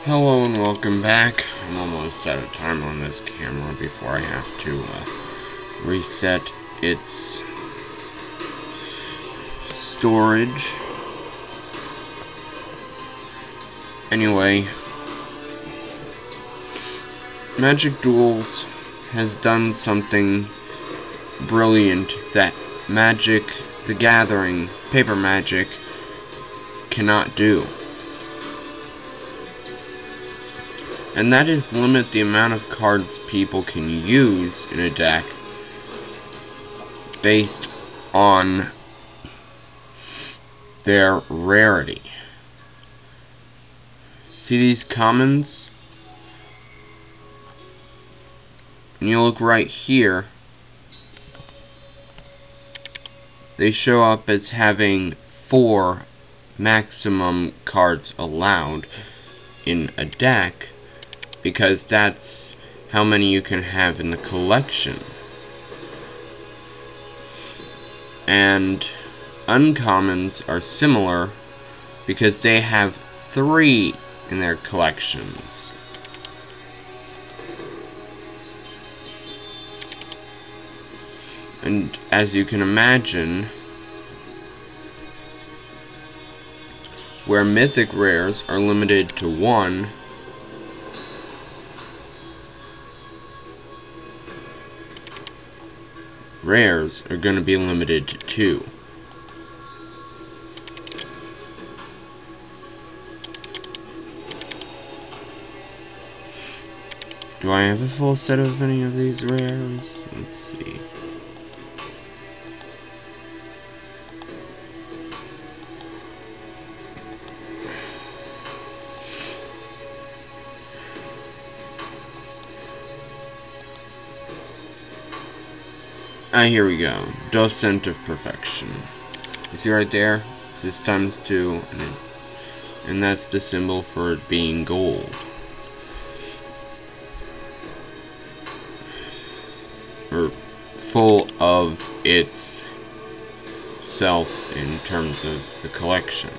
Hello and welcome back. I'm almost out of time on this camera before I have to reset its storage. Anyway, Magic Duels has done something brilliant that Magic the Gathering, Paper Magic, cannot do. And that is limit the amount of cards people can use in a deck based on their rarity. See these commons? And you look right here, they show up as having 4 maximum cards allowed in a deck, because that's how many you can have in the collection. And uncommons are similar because they have 3 in their collections. And as you can imagine, where mythic rares are limited to 1, rares are going to be limited to 2. Do I have a full set of any of these rares? Let's see. Here we go. Docent of Perfection. You see right there? This is ×2, and that's the symbol for it being gold. Or full of its self in terms of the collection.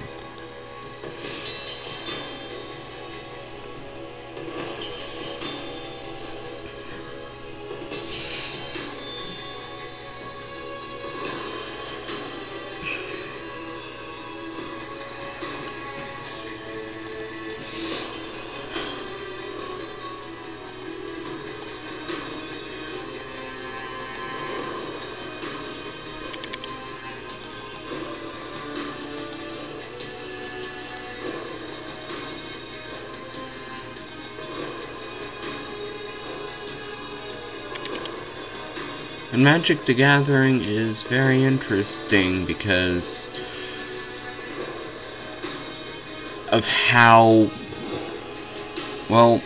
And Magic the Gathering is very interesting because of how, well,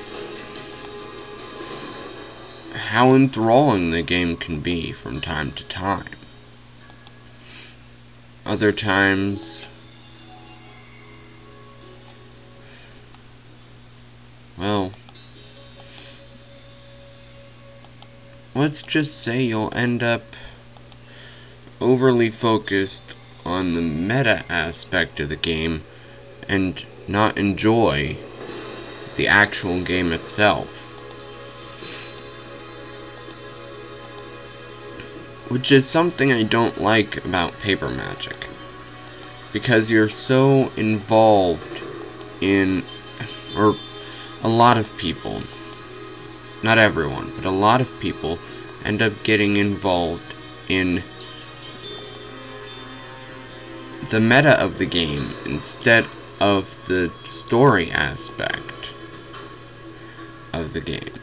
how enthralling the game can be from time to time. Other times, well, let's just say you'll end up overly focused on the meta aspect of the game and not enjoy the actual game itself. Which is something I don't like about Paper Magic, because you're so involved in, or a lot of people, not everyone, but a lot of people end up getting involved in the meta of the game instead of the story aspect of the game.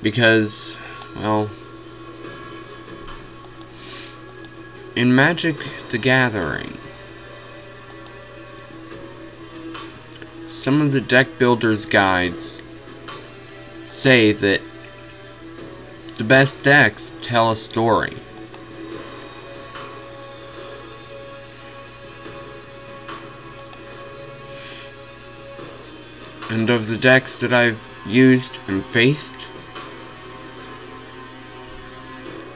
Because, well, in Magic the Gathering, some of the deck builders' guides say that the best decks tell a story. And of the decks that I've used and faced,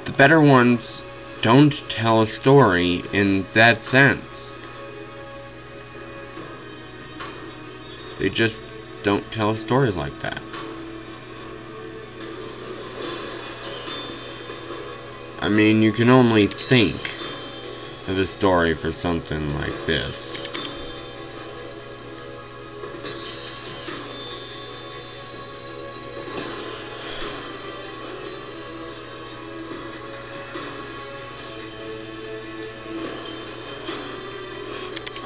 the better ones don't tell a story in that sense. They just don't tell a story like that. I mean, you can only think of a story for something like this.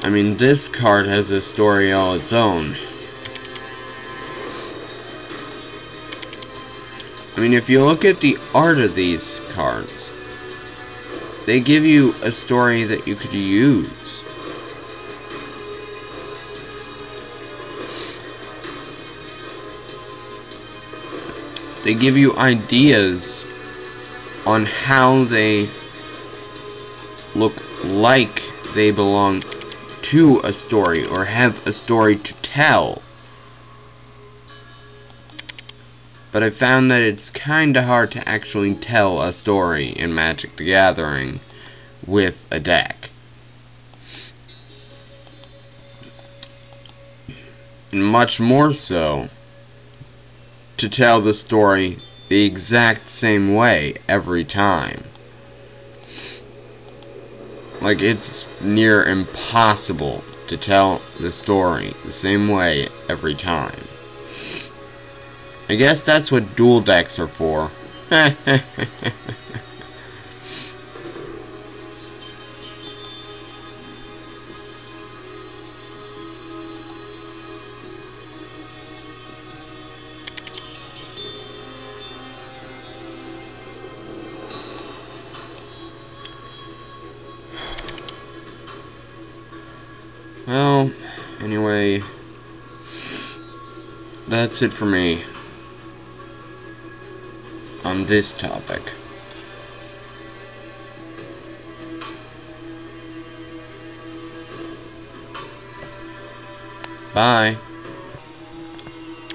I mean, this card has a story all its own. I mean, if you look at the art of these cards, they give you a story that you could use. They give you ideas on how they look like they belong to a story or have a story to tell. But I found that it's kinda hard to actually tell a story in Magic the Gathering with a deck. And much more so to tell the story the exact same way every time. Like, it's near impossible to tell the story the same way every time. I guess that's what dual decks are for. Well, anyway, that's it for me on this topic. Bye.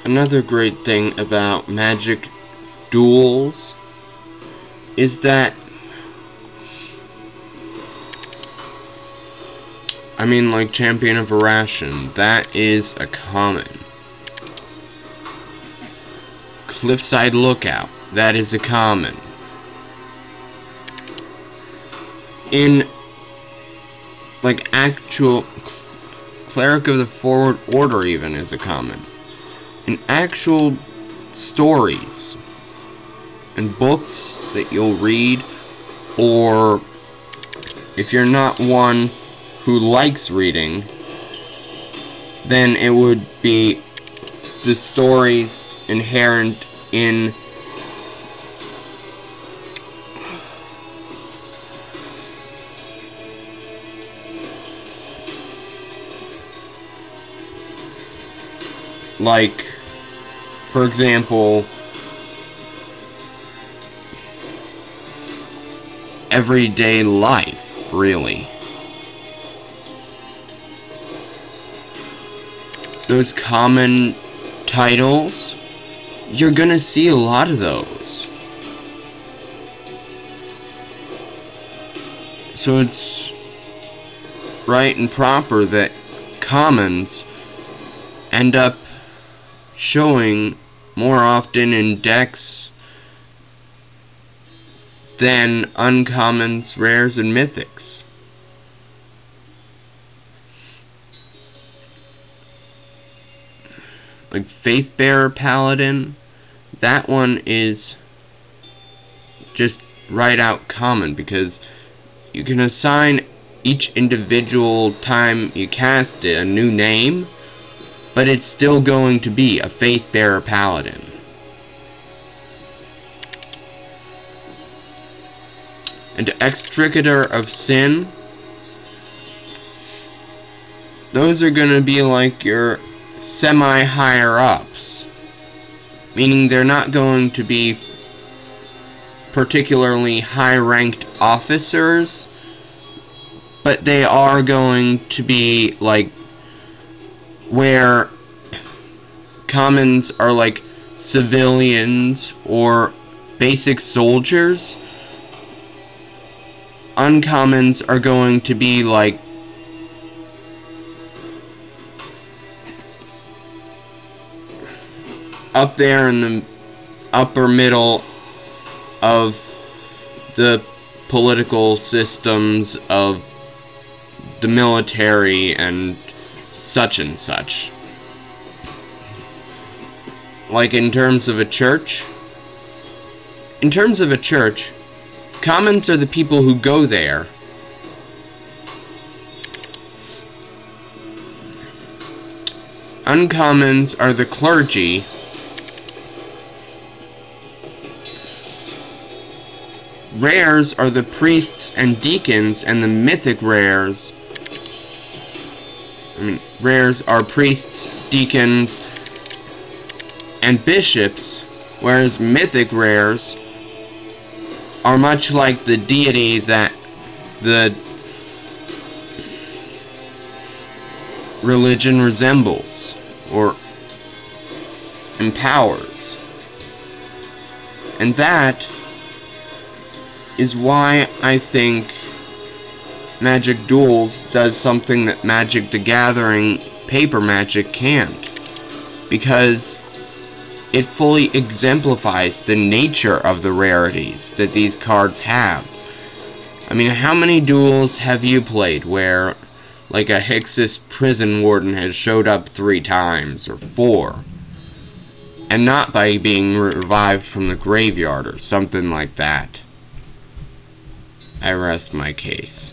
Another great thing about Magic Duels is that, I mean, like Champion of Irration, that is a common. Cliffside Lookout, that is a common. In, like, actual Cleric of the Forward Order even is a common. In actual stories and books that you'll read, or if you're not one who likes reading, then it would be the stories inherent in like, for example, everyday life, really. Those common titles, you're gonna see a lot of those. So it's right and proper that commons end up showing more often in decks than uncommons, rares, and mythics. Like Faithbearer Paladin, that one is just right out common, because you can assign each individual time you cast it a new name, but it's still going to be a Faithbearer Paladin. And Extricator of Sin, those are going to be like your semi-higher ups, meaning they're not going to be particularly high-ranked officers, but they are going to be like where commons are like civilians or basic soldiers. Uncommons are going to be like up there in the upper middle of the political systems of the military and such and such. Like in terms of a church, commons are the people who go there. Uncommons are the clergy. Rares are the priests and deacons, and the mythic rares. Rares are priests, deacons, and bishops, whereas mythic rares are much like the deity that the religion resembles or empowers. And that is why I think Magic Duels does something that Magic the Gathering paper magic can't, because it fully exemplifies the nature of the rarities that these cards have. I mean, how many duels have you played where, like, a Hixus Prison Warden has showed up 3 times, or 4, and not by being revived from the graveyard or something like that? I rest my case.